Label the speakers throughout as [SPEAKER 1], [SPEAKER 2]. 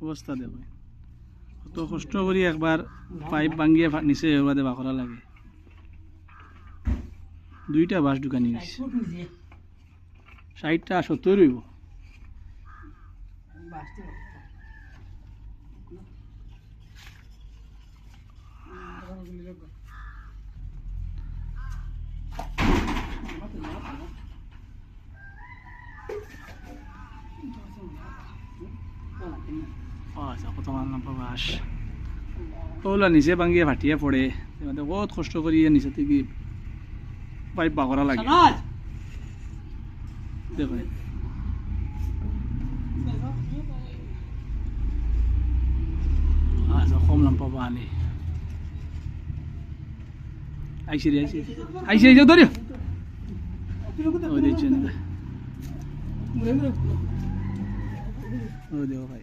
[SPEAKER 1] অবস্থা দেখো কত কষ্ট করি একবার পাইপ ভাঙিয়ে নিচে এবার দেওয়া করা লাগে। দুইটা বাস ঢুকানি গেছে 60টা 70 রইব। কত লম্বা বাস ওগুলা নিচে ভাঙিয়ে ফাটিয়ে পড়ে বহুত কষ্ট করিয়ে নিচে থেকে পাইপ বা করা লাগে। দেখো কম লম্বা পানি আইসি রে আইসি আইসি আইসি ধরিও ও দেখছেন ও দেখো ভাই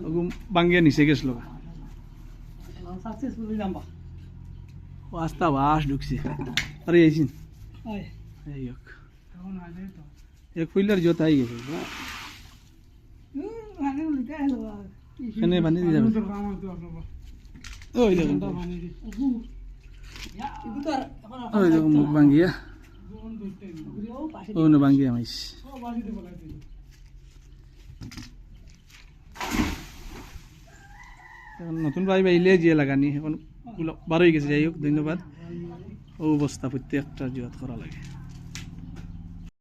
[SPEAKER 1] ওগুম ভাঙিয়ে নিচে গেছিল আস্তা বাস ঢুকছে আরে আইসিন এক ফুইলার জোত আই গেছে এখানে বানিয়ে দিয়ে যাবে ওই দেখুন ওই দেখুন মুখ ভাঙ্গিয়া ও না ভাঙ্গিয়া মাইস এখন নতুন পাইপ আইলে যে লাগানি এখন বারোই গেছে। যাই হোক ধন্যবাদ। ও অবস্থা প্রত্যেকটা জিওয়াত করা লাগে।